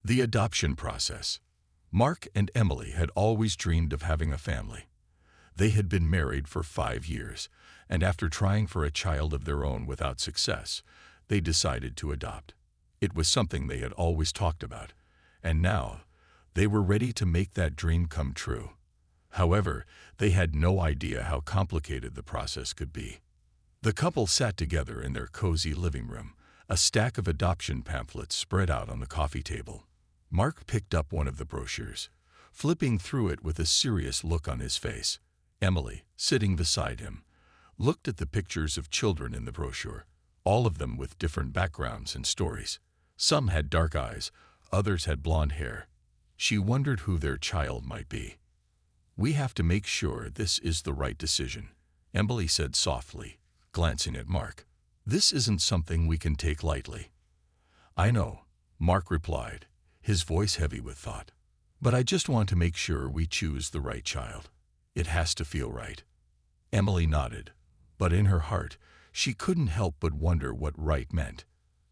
The adoption process. Mark and Emily had always dreamed of having a family. They had been married for 5 years, and after trying for a child of their own without success, they decided to adopt. It was something they had always talked about, and now they were ready to make that dream come true. However, they had no idea how complicated the process could be. The couple sat together in their cozy living room, a stack of adoption pamphlets spread out on the coffee table. Mark picked up one of the brochures, flipping through it with a serious look on his face. Emily, sitting beside him, looked at the pictures of children in the brochure, all of them with different backgrounds and stories. Some had dark eyes, others had blonde hair. She wondered who their child might be. "We have to make sure this is the right decision," Emily said softly, glancing at Mark. "This isn't something we can take lightly." "I know," Mark replied, his voice heavy with thought. "But I just want to make sure we choose the right child. It has to feel right." Emily nodded, but in her heart, she couldn't help but wonder what right meant.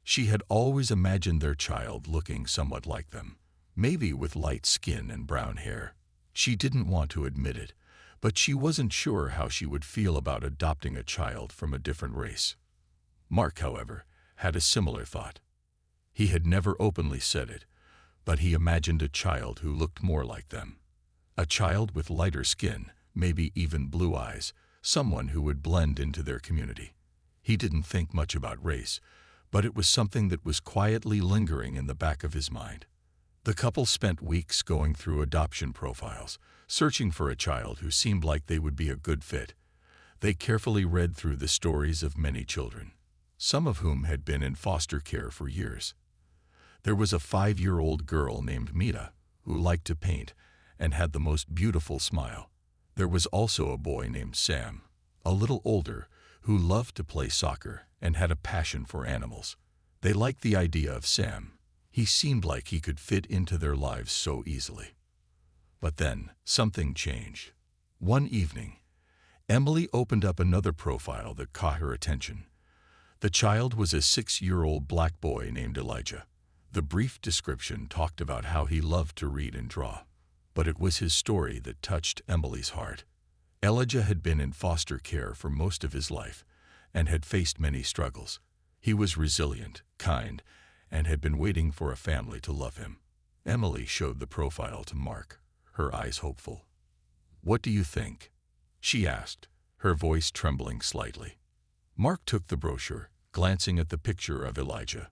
She had always imagined their child looking somewhat like them, maybe with light skin and brown hair. She didn't want to admit it, but she wasn't sure how she would feel about adopting a child from a different race. Mark, however, had a similar thought. He had never openly said it, but he imagined a child who looked more like them. A child with lighter skin, maybe even blue eyes, someone who would blend into their community. He didn't think much about race, but it was something that was quietly lingering in the back of his mind. The couple spent weeks going through adoption profiles, searching for a child who seemed like they would be a good fit. They carefully read through the stories of many children, some of whom had been in foster care for years. There was a 5-year-old girl named Mita, who liked to paint and had the most beautiful smile. There was also a boy named Sam, a little older, who loved to play soccer and had a passion for animals. They liked the idea of Sam. He seemed like he could fit into their lives so easily. But then, something changed. One evening, Emily opened up another profile that caught her attention. The child was a 6-year-old black boy named Elijah. The brief description talked about how he loved to read and draw, but it was his story that touched Emily's heart. Elijah had been in foster care for most of his life and had faced many struggles. He was resilient, kind, and had been waiting for a family to love him. Emily showed the profile to Mark, her eyes hopeful. "What do you think?" she asked, her voice trembling slightly. Mark took the brochure, glancing at the picture of Elijah.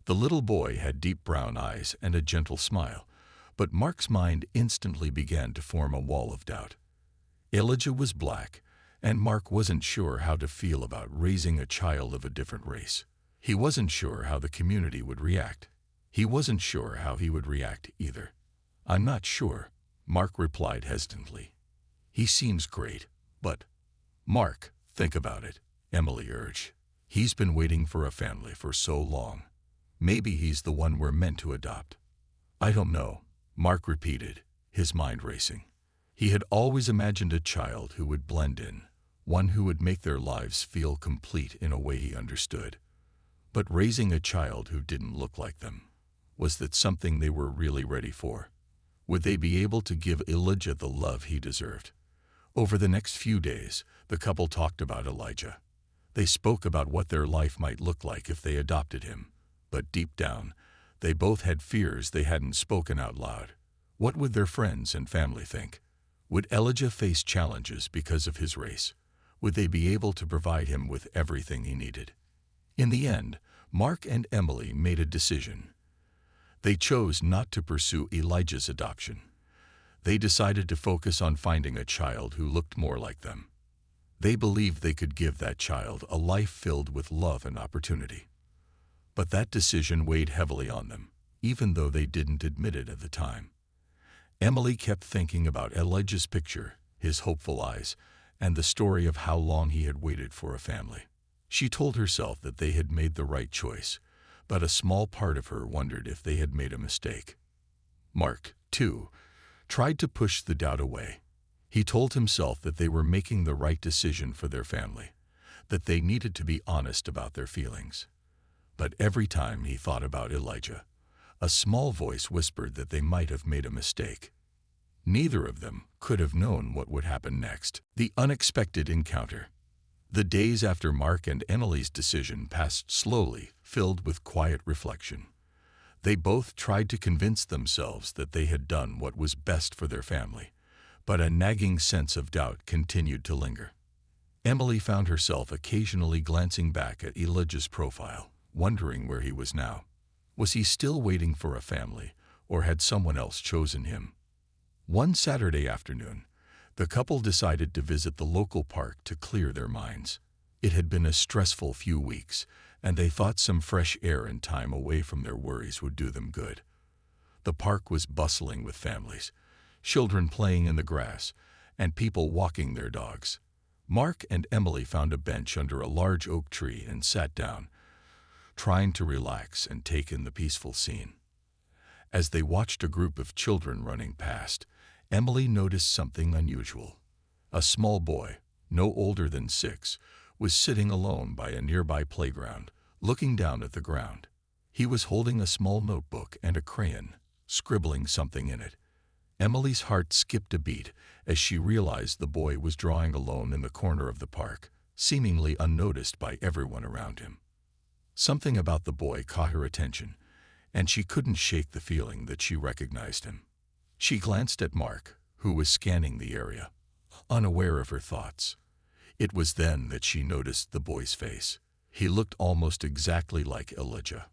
The little boy had deep brown eyes and a gentle smile, but Mark's mind instantly began to form a wall of doubt. Elijah was black, and Mark wasn't sure how to feel about raising a child of a different race. He wasn't sure how the community would react. He wasn't sure how he would react either. "I'm not sure," Mark replied hesitantly. "He seems great, but—" "Mark, think about it," Emily urged. "He's been waiting for a family for so long. Maybe he's the one we're meant to adopt." "I don't know," Mark repeated, his mind racing. He had always imagined a child who would blend in, one who would make their lives feel complete in a way he understood. But raising a child who didn't look like them, was that something they were really ready for? Would they be able to give Elijah the love he deserved? Over the next few days, the couple talked about Elijah. They spoke about what their life might look like if they adopted him. But deep down, they both had fears they hadn't spoken out loud. What would their friends and family think? Would Elijah face challenges because of his race? Would they be able to provide him with everything he needed? In the end, Mark and Emily made a decision. They chose not to pursue Elijah's adoption. They decided to focus on finding a child who looked more like them. They believed they could give that child a life filled with love and opportunity. But that decision weighed heavily on them, even though they didn't admit it at the time. Emily kept thinking about Elijah's picture, his hopeful eyes, and the story of how long he had waited for a family. She told herself that they had made the right choice, but a small part of her wondered if they had made a mistake. Mark, too, tried to push the doubt away. He told himself that they were making the right decision for their family, that they needed to be honest about their feelings. But every time he thought about Elijah, A small voice whispered that they might have made a mistake. Neither of them could have known what would happen next. The unexpected encounter. The days after Mark and Emily's decision passed slowly, filled with quiet reflection. They both tried to convince themselves that they had done what was best for their family, but a nagging sense of doubt continued to linger. Emily found herself occasionally glancing back at Elijah's profile, wondering where he was now. Was he still waiting for a family, or had someone else chosen him? One Saturday afternoon, the couple decided to visit the local park to clear their minds. It had been a stressful few weeks, and they thought some fresh air and time away from their worries would do them good. The park was bustling with families, children playing in the grass, and people walking their dogs. Mark and Emily found a bench under a large oak tree and sat down, trying to relax and take in the peaceful scene. As they watched a group of children running past, Emily noticed something unusual. A small boy, no older than 6, was sitting alone by a nearby playground, looking down at the ground. He was holding a small notebook and a crayon, scribbling something in it. Emily's heart skipped a beat as she realized the boy was drawing alone in the corner of the park, seemingly unnoticed by everyone around him. Something about the boy caught her attention, and she couldn't shake the feeling that she recognized him. She glanced at Mark, who was scanning the area, unaware of her thoughts. It was then that she noticed the boy's face. He looked almost exactly like Elijah.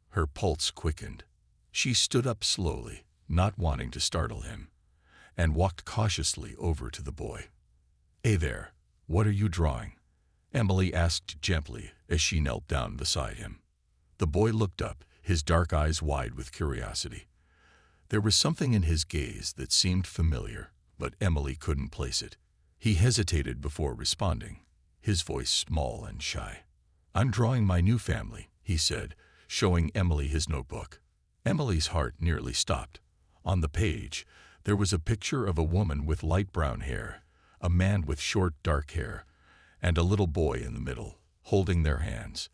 Her pulse quickened. She stood up slowly, not wanting to startle him, and walked cautiously over to the boy. "Hey there, what are you drawing?" Emily asked gently as she knelt down beside him. The boy looked up, his dark eyes wide with curiosity. There was something in his gaze that seemed familiar, but Emily couldn't place it. He hesitated before responding, his voice small and shy. "I'm drawing my new family," he said, showing Emily his notebook. Emily's heart nearly stopped. On the page, there was a picture of a woman with light brown hair, a man with short dark hair, and a little boy in the middle, holding their hands.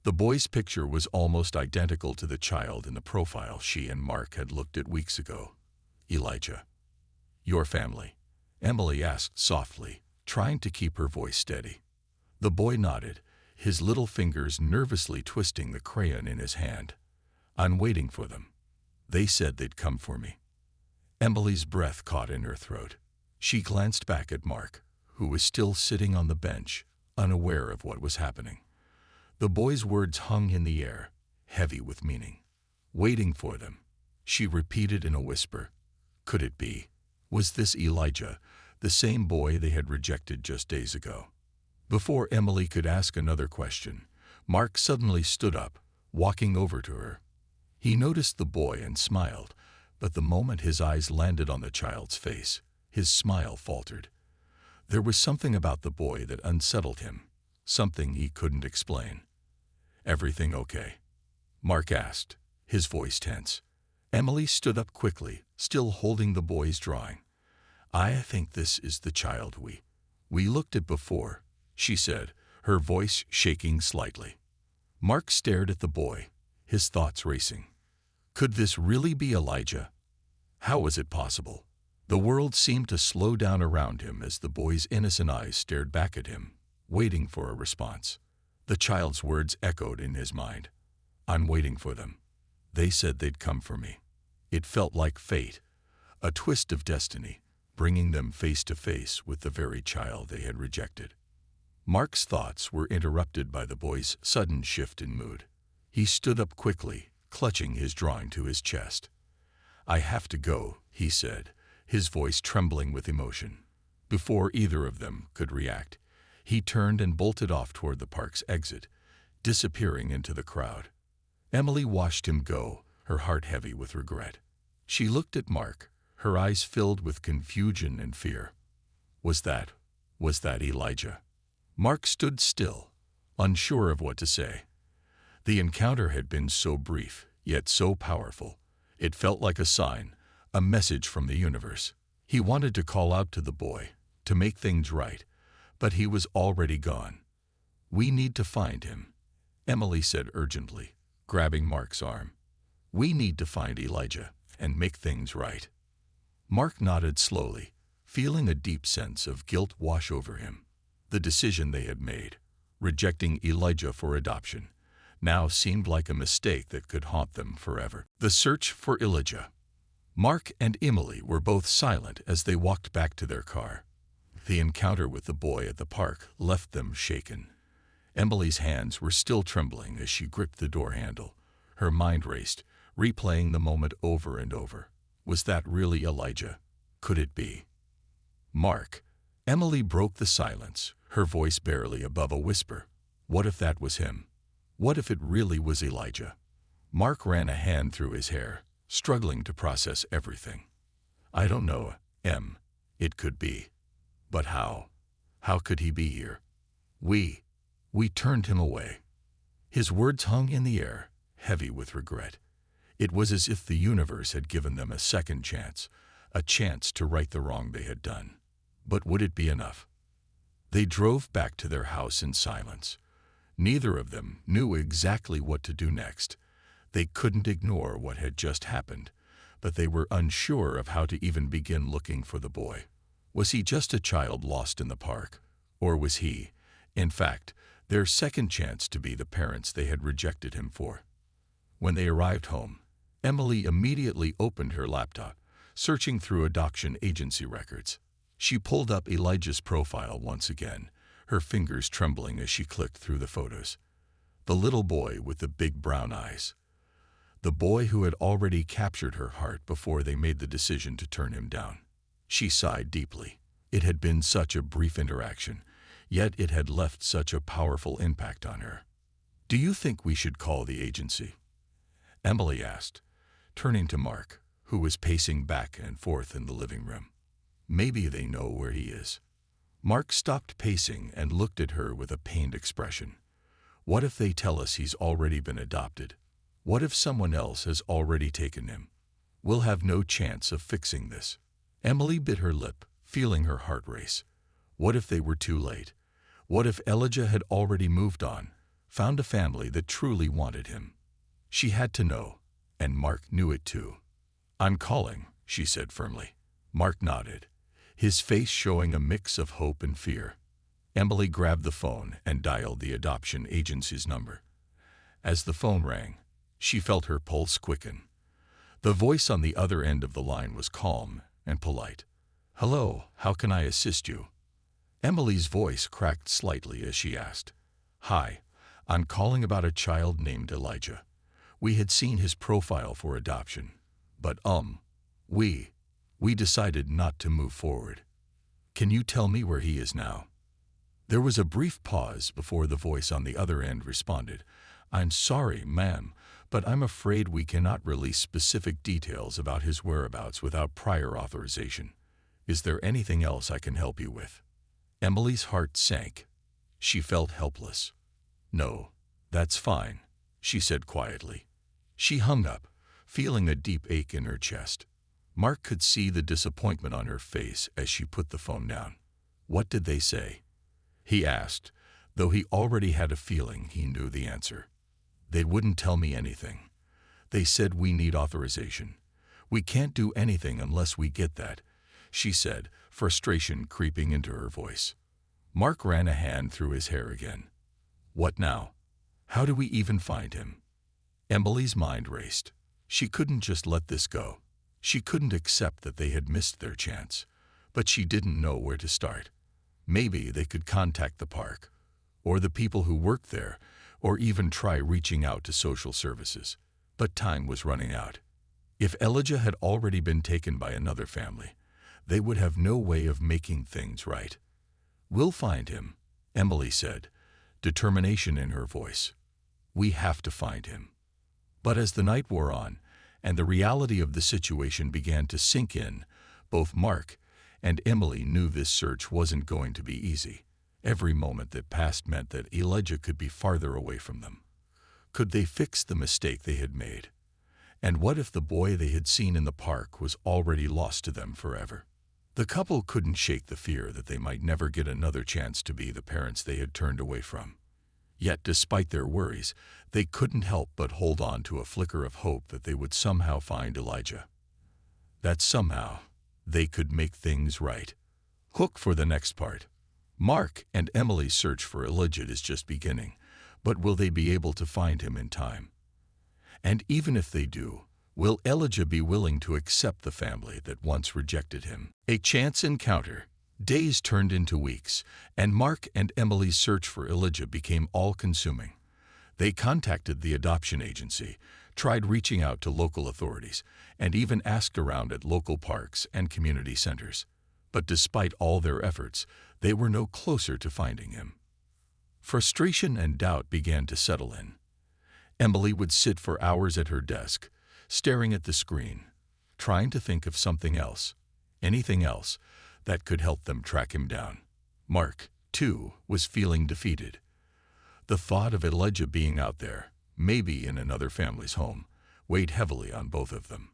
The boy's picture was almost identical to the child in the profile she and Mark had looked at weeks ago. "Elijah, your family?" Emily asked softly, trying to keep her voice steady. The boy nodded, his little fingers nervously twisting the crayon in his hand. "I'm waiting for them. They said they'd come for me." Emily's breath caught in her throat. She glanced back at Mark, who was still sitting on the bench, unaware of what was happening. The boy's words hung in the air, heavy with meaning. "Waiting for them," she repeated in a whisper. Could it be? Was this Elijah, the same boy they had rejected just days ago? Before Emily could ask another question, Mark suddenly stood up, walking over to her. He noticed the boy and smiled, but the moment his eyes landed on the child's face, his smile faltered. There was something about the boy that unsettled him, something he couldn't explain. "Everything okay?" Mark asked, his voice tense. Emily stood up quickly, still holding the boy's drawing. "I think this is the child we looked at before," she said, her voice shaking slightly. Mark stared at the boy, his thoughts racing. Could this really be Elijah? How was it possible? The world seemed to slow down around him as the boy's innocent eyes stared back at him, waiting for a response. The child's words echoed in his mind. "I'm waiting for them. They said they'd come for me." It felt like fate, a twist of destiny, bringing them face to face with the very child they had rejected. Mark's thoughts were interrupted by the boy's sudden shift in mood. He stood up quickly, clutching his drawing to his chest. "I have to go," he said, his voice trembling with emotion. Before either of them could react, he turned and bolted off toward the park's exit, disappearing into the crowd. Emily watched him go, her heart heavy with regret. She looked at Mark, her eyes filled with confusion and fear. Was that Elijah? Mark stood still, unsure of what to say. The encounter had been so brief, yet so powerful. It felt like a sign, a message from the universe. He wanted to call out to the boy, to make things right, but he was already gone. "We need to find him," Emily said urgently, grabbing Mark's arm. We need to find Elijah and make things right. Mark nodded slowly, feeling a deep sense of guilt wash over him. The decision they had made, rejecting Elijah for adoption, now seemed like a mistake that could haunt them forever. The search for Elijah. Mark and Emily were both silent as they walked back to their car. The encounter with the boy at the park left them shaken. Emily's hands were still trembling as she gripped the door handle. Her mind raced, replaying the moment over and over. Was that really Elijah? Could it be? Mark. Emily broke the silence, her voice barely above a whisper. What if that was him? What if it really was Elijah? Mark ran a hand through his hair, struggling to process everything. I don't know, Em. It could be. But how? How could he be here? We turned him away. His words hung in the air, heavy with regret. It was as if the universe had given them a second chance, a chance to right the wrong they had done. But would it be enough? They drove back to their house in silence. Neither of them knew exactly what to do next. They couldn't ignore what had just happened, but they were unsure of how to even begin looking for the boy. Was he just a child lost in the park? Or was he, in fact, their second chance to be the parents they had rejected him for? When they arrived home, Emily immediately opened her laptop, searching through adoption agency records. She pulled up Elijah's profile once again, her fingers trembling as she clicked through the photos. The little boy with the big brown eyes. The boy who had already captured her heart before they made the decision to turn him down. She sighed deeply. It had been such a brief interaction, yet it had left such a powerful impact on her. Do you think we should call the agency? Emily asked, turning to Mark, who was pacing back and forth in the living room. Maybe they know where he is. Mark stopped pacing and looked at her with a pained expression. What if they tell us he's already been adopted? What if someone else has already taken him? We'll have no chance of fixing this. Emily bit her lip, feeling her heart race. What if they were too late? What if Elijah had already moved on, found a family that truly wanted him? She had to know, and Mark knew it too. I'm calling, she said firmly. Mark nodded, his face showing a mix of hope and fear. Emily grabbed the phone and dialed the adoption agency's number. As the phone rang, she felt her pulse quicken. The voice on the other end of the line was calm and polite. Hello, how can I assist you? Emily's voice cracked slightly as she asked. Hi, I'm calling about a child named Elijah. We had seen his profile for adoption, but we decided not to move forward. Can you tell me where he is now? There was a brief pause before the voice on the other end responded. I'm sorry, ma'am, but I'm afraid we cannot release specific details about his whereabouts without prior authorization. Is there anything else I can help you with? Emily's heart sank. She felt helpless. No, that's fine, she said quietly. She hung up, feeling a deep ache in her chest. Mark could see the disappointment on her face as she put the phone down. What did they say? He asked, though he already had a feeling he knew the answer. They wouldn't tell me anything. They said we need authorization. We can't do anything unless we get that, she said, frustration creeping into her voice. Mark ran a hand through his hair again. What now? How do we even find him? Emily's mind raced. She couldn't just let this go. She couldn't accept that they had missed their chance, but she didn't know where to start. Maybe they could contact the park, or the people who worked there, or even try reaching out to social services. But time was running out. If Elijah had already been taken by another family, they would have no way of making things right. We'll find him, Emily said, determination in her voice. We have to find him. But as the night wore on, and the reality of the situation began to sink in, both Mark and Emily knew this search wasn't going to be easy. Every moment that passed meant that Elijah could be farther away from them. Could they fix the mistake they had made? And what if the boy they had seen in the park was already lost to them forever? The couple couldn't shake the fear that they might never get another chance to be the parents they had turned away from. Yet, despite their worries, they couldn't help but hold on to a flicker of hope that they would somehow find Elijah. That somehow they could make things right. Hook for the next part. Mark and Emily's search for Elijah is just beginning, but will they be able to find him in time? And even if they do, will Elijah be willing to accept the family that once rejected him? A chance encounter. Days turned into weeks, and Mark and Emily's search for Elijah became all-consuming. They contacted the adoption agency, tried reaching out to local authorities, and even asked around at local parks and community centers. But despite all their efforts, they were no closer to finding him. Frustration and doubt began to settle in. Emily would sit for hours at her desk, staring at the screen, trying to think of something else, anything else, that could help them track him down. Mark, too, was feeling defeated. The thought of Elijah being out there, maybe in another family's home, weighed heavily on both of them.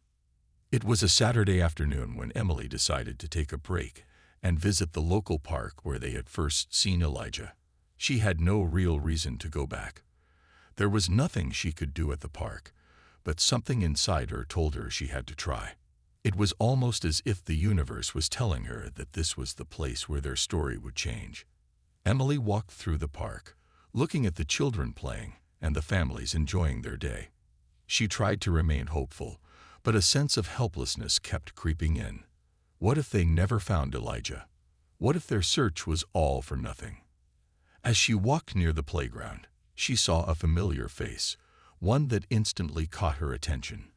It was a Saturday afternoon when Emily decided to take a break and visit the local park where they had first seen Elijah. She had no real reason to go back. There was nothing she could do at the park, but something inside her told her she had to try. It was almost as if the universe was telling her that this was the place where their story would change. Emily walked through the park, looking at the children playing and the families enjoying their day. She tried to remain hopeful, but a sense of helplessness kept creeping in. What if they never found Elijah? What if their search was all for nothing? As she walked near the playground, she saw a familiar face, one that instantly caught her attention.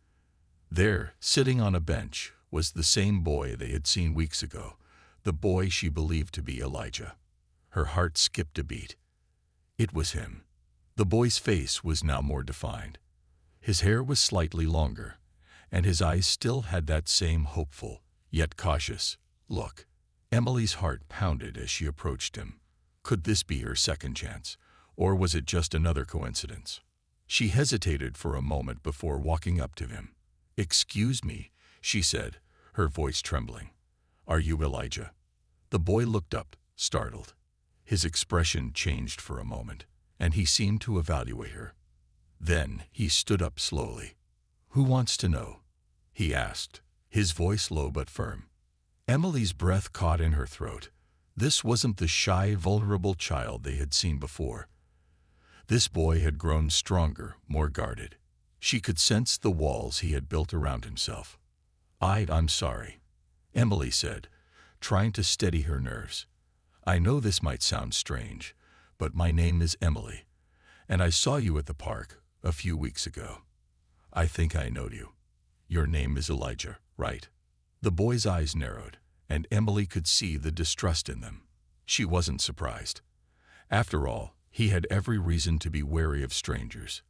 There, sitting on a bench, was the same boy they had seen weeks ago, the boy she believed to be Elijah. Her heart skipped a beat. It was him. The boy's face was now more defined. His hair was slightly longer, and his eyes still had that same hopeful, yet cautious, look. Emily's heart pounded as she approached him. Could this be her second chance, or was it just another coincidence? She hesitated for a moment before walking up to him. "Excuse me," she said, her voice trembling. "Are you Elijah?" The boy looked up, startled. His expression changed for a moment, and he seemed to evaluate her. Then he stood up slowly. "Who wants to know?" he asked, his voice low but firm. Emily's breath caught in her throat. This wasn't the shy, vulnerable child they had seen before. This boy had grown stronger, more guarded. She could sense the walls he had built around himself. "I'm sorry," Emily said, trying to steady her nerves. "I know this might sound strange, but my name is Emily, and I saw you at the park a few weeks ago. I think I know you. Your name is Elijah, right?" The boy's eyes narrowed, and Emily could see the distrust in them. She wasn't surprised. After all, he had every reason to be wary of strangers,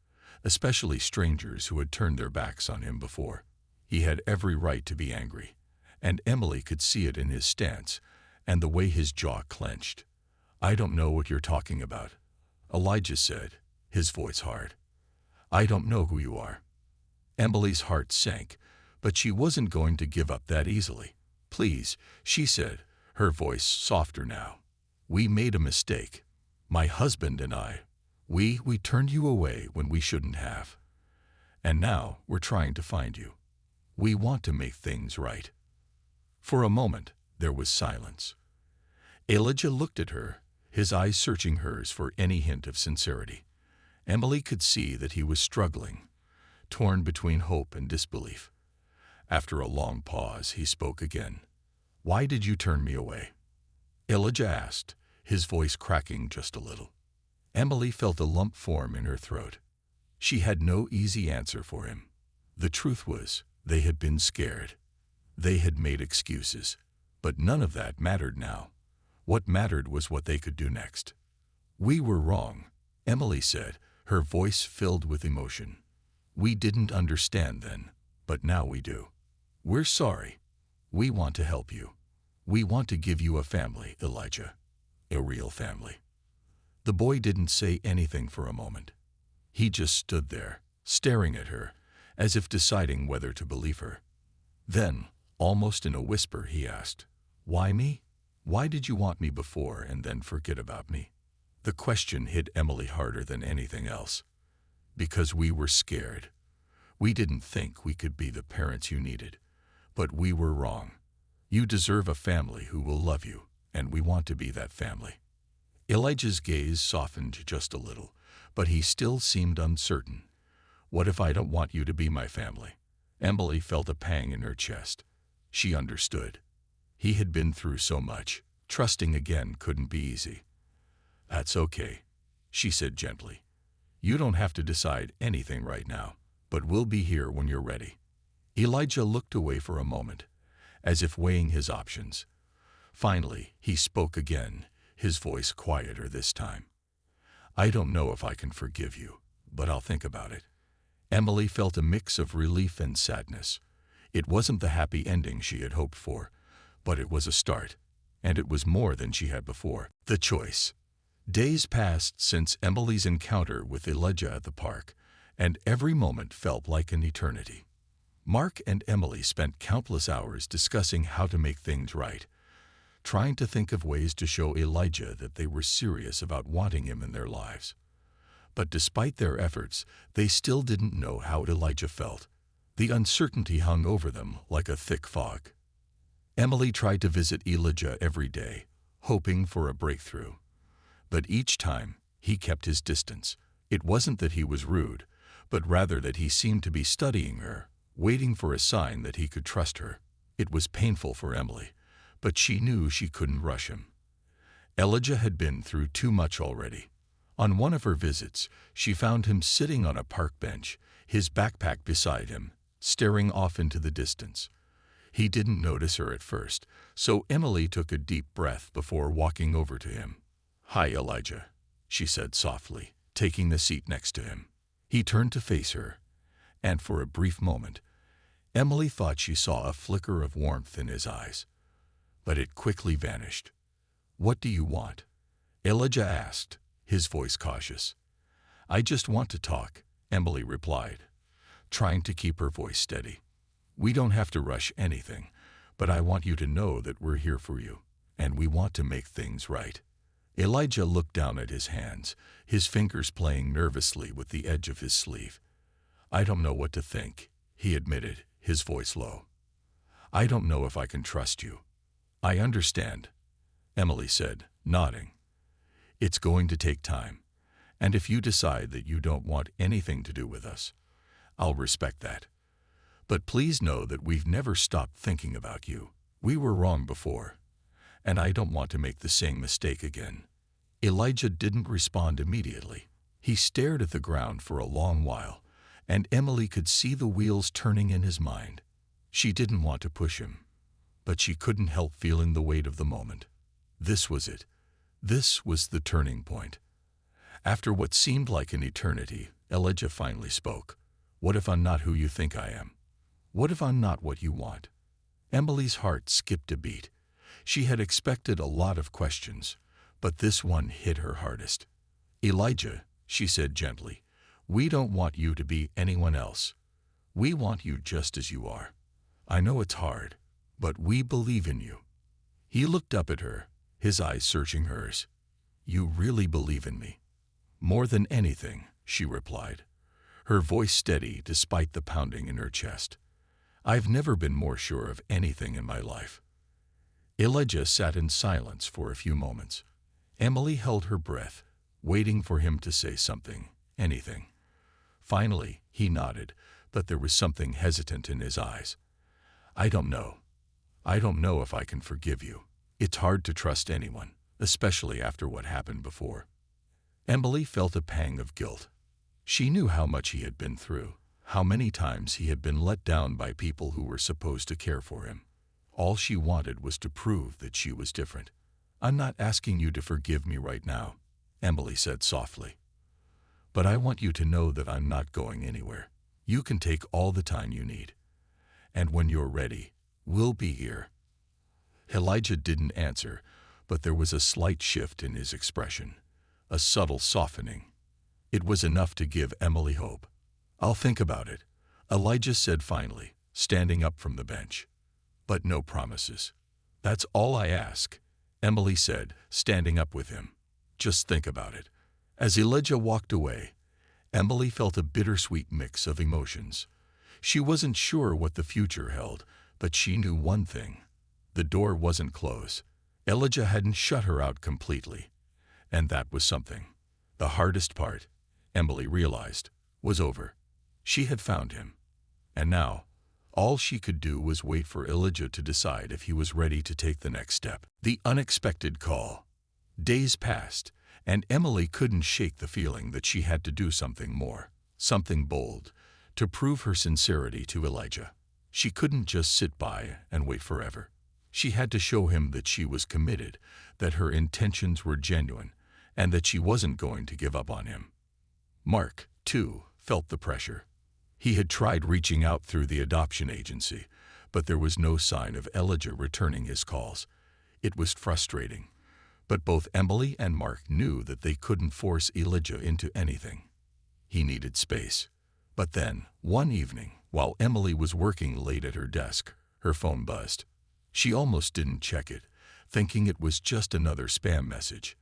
especially strangers who had turned their backs on him before. He had every right to be angry, and Emily could see it in his stance and the way his jaw clenched. "I don't know what you're talking about," Elijah said, his voice hard. "I don't know who you are." Emily's heart sank, but she wasn't going to give up that easily. "Please," she said, her voice softer now. "We made a mistake. My husband and I. We turned you away when we shouldn't have. And now we're trying to find you. We want to make things right." For a moment, there was silence. Elijah looked at her, his eyes searching hers for any hint of sincerity. Emily could see that he was struggling, torn between hope and disbelief. After a long pause, he spoke again. "Why did you turn me away?" Elijah asked, his voice cracking just a little. Emily felt a lump form in her throat. She had no easy answer for him. The truth was, they had been scared. They had made excuses. But none of that mattered now. What mattered was what they could do next. "We were wrong," Emily said, her voice filled with emotion. "We didn't understand then, but now we do. We're sorry. We want to help you. We want to give you a family, Elijah. A real family." The boy didn't say anything for a moment. He just stood there, staring at her, as if deciding whether to believe her. Then, almost in a whisper, he asked, "Why me? Why did you want me before and then forget about me?" The question hit Emily harder than anything else. Because we were scared. We didn't think we could be the parents you needed. But we were wrong. You deserve a family who will love you, and we want to be that family. Elijah's gaze softened just a little, but he still seemed uncertain. What if I don't want you to be my family? Emily felt a pang in her chest. She understood. He had been through so much. Trusting again couldn't be easy. That's okay, she said gently. You don't have to decide anything right now, but we'll be here when you're ready. Elijah looked away for a moment, as if weighing his options. Finally, he spoke again, his voice quieter this time. I don't know if I can forgive you, but I'll think about it. Emily felt a mix of relief and sadness. It wasn't the happy ending she had hoped for, but it was a start, and it was more than she had before. The choice. Days passed since Emily's encounter with Elijah at the park, and every moment felt like an eternity. Mark and Emily spent countless hours discussing how to make things right, trying to think of ways to show Elijah that they were serious about wanting him in their lives. But despite their efforts, they still didn't know how Elijah felt. The uncertainty hung over them like a thick fog. Emily tried to visit Elijah every day, hoping for a breakthrough. But each time, he kept his distance. It wasn't that he was rude, but rather that he seemed to be studying her, waiting for a sign that he could trust her. It was painful for Emily, but she knew she couldn't rush him. Elijah had been through too much already. On one of her visits, she found him sitting on a park bench, his backpack beside him, staring off into the distance. He didn't notice her at first, so Emily took a deep breath before walking over to him. Hi, Elijah, she said softly, taking the seat next to him. He turned to face her, and for a brief moment, Emily thought she saw a flicker of warmth in his eyes. But it quickly vanished. What do you want? Elijah asked, his voice cautious. I just want to talk, Emily replied, trying to keep her voice steady. We don't have to rush anything, but I want you to know that we're here for you, and we want to make things right. Elijah looked down at his hands, his fingers playing nervously with the edge of his sleeve. I don't know what to think, he admitted, his voice low. I don't know if I can trust you. I understand, Emily said, nodding. It's going to take time, and if you decide that you don't want anything to do with us, I'll respect that. But please know that we've never stopped thinking about you. We were wrong before, and I don't want to make the same mistake again. Elijah didn't respond immediately. He stared at the ground for a long while, and Emily could see the wheels turning in his mind. She didn't want to push him, but she couldn't help feeling the weight of the moment. This was it. This was the turning point. After what seemed like an eternity, Elijah finally spoke. What if I'm not who you think I am? What if I'm not what you want? Emily's heart skipped a beat. She had expected a lot of questions, but this one hit her hardest. Elijah, she said gently, we don't want you to be anyone else. We want you just as you are. I know it's hard, but we believe in you. He looked up at her, his eyes searching hers. You really believe in me? More than anything, she replied, her voice steady despite the pounding in her chest. I've never been more sure of anything in my life. Elijah sat in silence for a few moments. Emily held her breath, waiting for him to say something, anything. Finally, he nodded, but there was something hesitant in his eyes. I don't know. I don't know if I can forgive you. It's hard to trust anyone, especially after what happened before. Emily felt a pang of guilt. She knew how much he had been through, how many times he had been let down by people who were supposed to care for him. All she wanted was to prove that she was different. I'm not asking you to forgive me right now, Emily said softly. But I want you to know that I'm not going anywhere. You can take all the time you need. And when you're ready, we'll be here. Elijah didn't answer, but there was a slight shift in his expression, a subtle softening. It was enough to give Emily hope. I'll think about it, Elijah said finally, standing up from the bench. But no promises. That's all I ask, Emily said, standing up with him. Just think about it. As Elijah walked away, Emily felt a bittersweet mix of emotions. She wasn't sure what the future held, but she knew one thing. The door wasn't closed. Elijah hadn't shut her out completely. And that was something. The hardest part, Emily realized, was over. She had found him. And now, all she could do was wait for Elijah to decide if he was ready to take the next step. The unexpected call. Days passed, and Emily couldn't shake the feeling that she had to do something more, something bold, to prove her sincerity to Elijah. She couldn't just sit by and wait forever. She had to show him that she was committed, that her intentions were genuine, and that she wasn't going to give up on him. Mark, too, felt the pressure. He had tried reaching out through the adoption agency, but there was no sign of Elijah returning his calls. It was frustrating. But both Emily and Mark knew that they couldn't force Elijah into anything. He needed space. But then, one evening, while Emily was working late at her desk, her phone buzzed. She almost didn't check it, thinking it was just another spam message.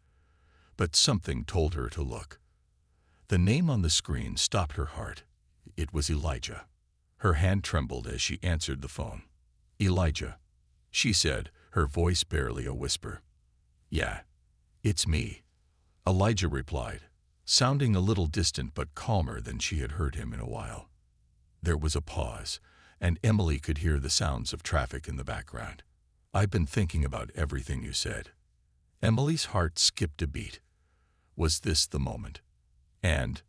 But something told her to look. The name on the screen stopped her heart. It was Elijah. Her hand trembled as she answered the phone. "Elijah," she said, her voice barely a whisper. "Yeah, it's me," Elijah replied, sounding a little distant but calmer than she had heard him in a while. There was a pause, and Emily could hear the sounds of traffic in the background. "I've been thinking about everything you said." Emily's heart skipped a beat. Was this the moment? "And?"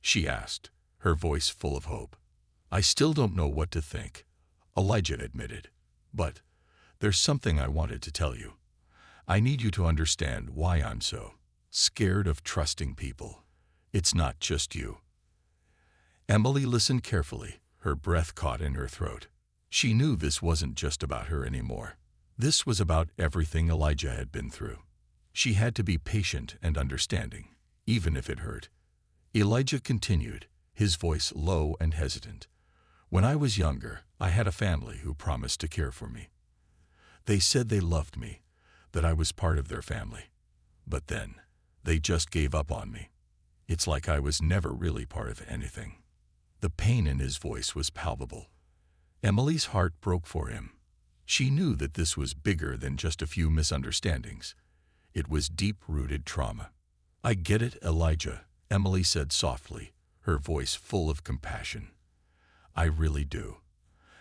she asked, her voice full of hope. "I still don't know what to think," Elijah admitted. "But there's something I wanted to tell you. I need you to understand why I'm so scared of trusting people. It's not just you." Emily listened carefully, her breath caught in her throat. She knew this wasn't just about her anymore. This was about everything Elijah had been through. She had to be patient and understanding, even if it hurt. Elijah continued, his voice low and hesitant. "When I was younger, I had a family who promised to care for me. They said they loved me, that I was part of their family. But then, they just gave up on me. It's like I was never really part of anything." The pain in his voice was palpable. Emily's heart broke for him. She knew that this was bigger than just a few misunderstandings. It was deep-rooted trauma. "I get it, Elijah," Emily said softly, her voice full of compassion. "I really do.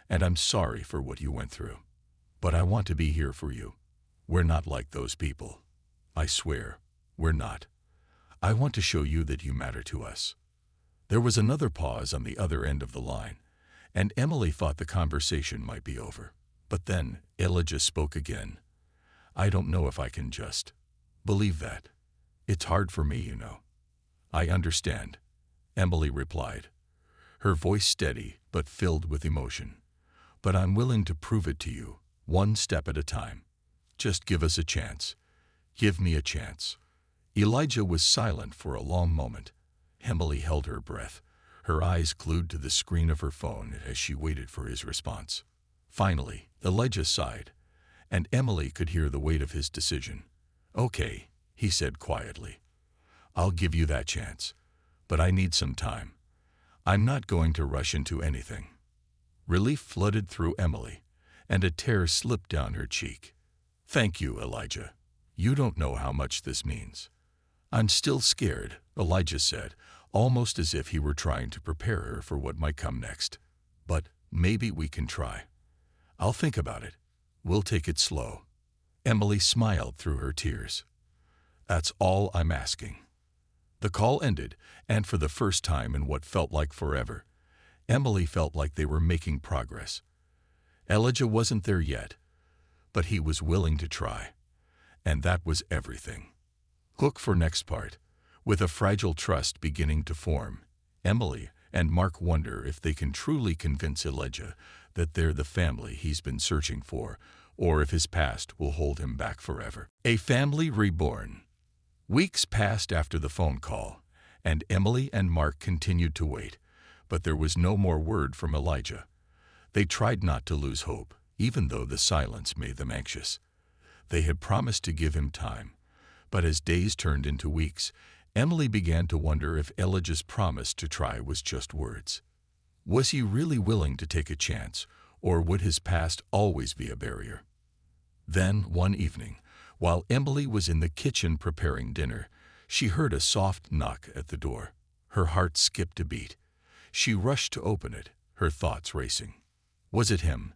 And I'm sorry for what you went through. But I want to be here for you. We're not like those people. I swear, we're not. I want to show you that you matter to us." There was another pause on the other end of the line, and Emily thought the conversation might be over. But then Elijah spoke again. "I don't know if I can just believe that. It's hard for me, you know." "I understand," Emily replied, her voice steady but filled with emotion. "But I'm willing to prove it to you, one step at a time. Just give us a chance. Give me a chance." Elijah was silent for a long moment. Emily held her breath, her eyes glued to the screen of her phone as she waited for his response. Finally, Elijah sighed, and Emily could hear the weight of his decision. "Okay," he said quietly. "I'll give you that chance, but I need some time. I'm not going to rush into anything." Relief flooded through Emily, and a tear slipped down her cheek. "Thank you, Elijah. You don't know how much this means." "I'm still scared," Elijah said, almost as if he were trying to prepare her for what might come next. "But maybe we can try. I'll think about it. We'll take it slow." Emily smiled through her tears. "That's all I'm asking." The call ended, and for the first time in what felt like forever, Emily felt like they were making progress. Elijah wasn't there yet, but he was willing to try. And that was everything. Look for next part. With a fragile trust beginning to form, Emily and Mark wonder if they can truly convince Elijah that they're the family he's been searching for, or if his past will hold him back forever. A family reborn. Weeks passed after the phone call, and Emily and Mark continued to wait, but there was no more word from Elijah. They tried not to lose hope, even though the silence made them anxious. They had promised to give him time, But as days turned into weeks, Emily began to wonder if Elijah's promise to try was just words. Was he really willing to take a chance, or would his past always be a barrier? Then, one evening, while Emily was in the kitchen preparing dinner, she heard a soft knock at the door. Her heart skipped a beat. She rushed to open it, her thoughts racing. Was it him?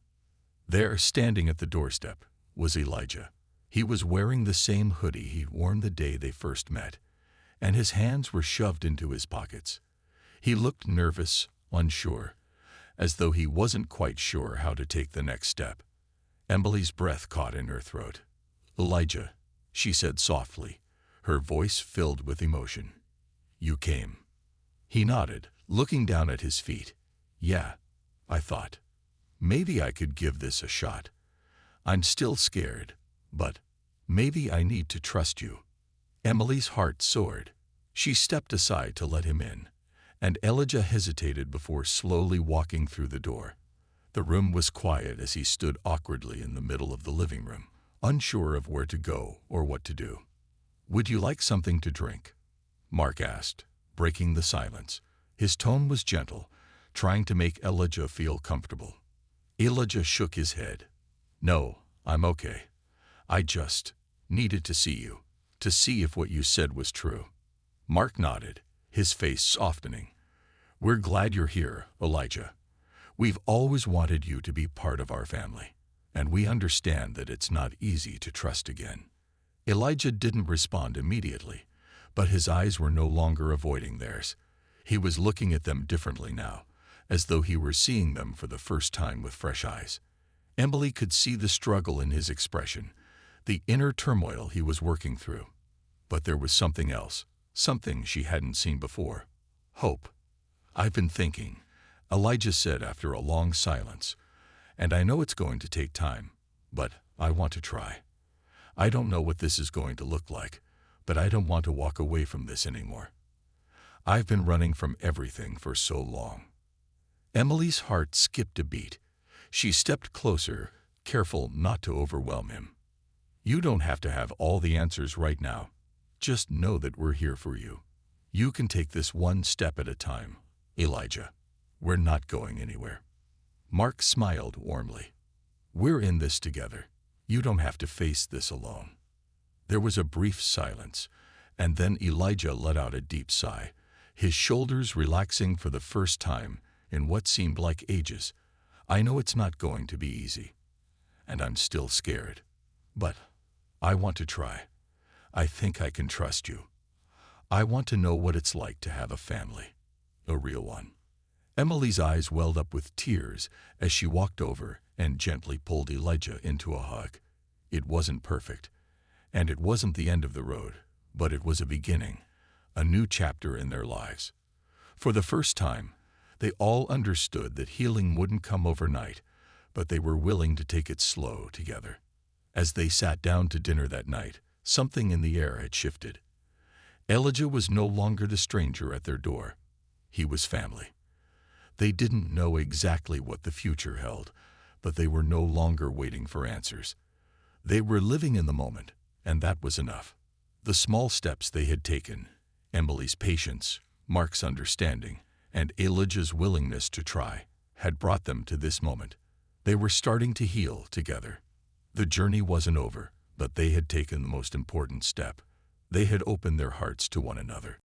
There, standing at the doorstep, was Elijah. He was wearing the same hoodie he'd worn the day they first met, and his hands were shoved into his pockets. He looked nervous, unsure, as though he wasn't quite sure how to take the next step. Emily's breath caught in her throat. "Elijah," she said softly, her voice filled with emotion. "You came." He nodded, looking down at his feet. "Yeah," I thought. "Maybe I could give this a shot. I'm still scared, but maybe I need to trust you." Emily's heart soared. She stepped aside to let him in, and Elijah hesitated before slowly walking through the door. The room was quiet as he stood awkwardly in the middle of the living room, unsure of where to go or what to do. "Would you like something to drink?" Mark asked, breaking the silence. His tone was gentle, trying to make Elijah feel comfortable. Elijah shook his head. "No, I'm okay. I just needed to see you, to see if what you said was true." Mark nodded, his face softening. "We're glad you're here, Elijah. We've always wanted you to be part of our family, and we understand that it's not easy to trust again." Elijah didn't respond immediately, but his eyes were no longer avoiding theirs. He was looking at them differently now, as though he were seeing them for the first time with fresh eyes. Emily could see the struggle in his expression, the inner turmoil he was working through. But there was something else, something she hadn't seen before. Hope. "I've been thinking," Elijah said after a long silence, "and I know it's going to take time, but I want to try. I don't know what this is going to look like, but I don't want to walk away from this anymore. I've been running from everything for so long." Emily's heart skipped a beat. She stepped closer, careful not to overwhelm him. "You don't have to have all the answers right now. Just know that we're here for you. You can take this one step at a time, Elijah. We're not going anywhere." Mark smiled warmly. "We're in this together. You don't have to face this alone." There was a brief silence, and then Elijah let out a deep sigh, his shoulders relaxing for the first time in what seemed like ages. "I know it's not going to be easy, and I'm still scared, but I want to try. I think I can trust you. I want to know what it's like to have a family, a real one." Emily's eyes welled up with tears as she walked over and gently pulled Elijah into a hug. It wasn't perfect, and it wasn't the end of the road, but it was a beginning, a new chapter in their lives. For the first time, they all understood that healing wouldn't come overnight, but they were willing to take it slow together. As they sat down to dinner that night, something in the air had shifted. Elijah was no longer the stranger at their door. He was family. They didn't know exactly what the future held, but they were no longer waiting for answers. They were living in the moment, and that was enough. The small steps they had taken, Emily's patience, Mark's understanding, and Elijah's willingness to try, had brought them to this moment. They were starting to heal together. The journey wasn't over, but they had taken the most important step. They had opened their hearts to one another.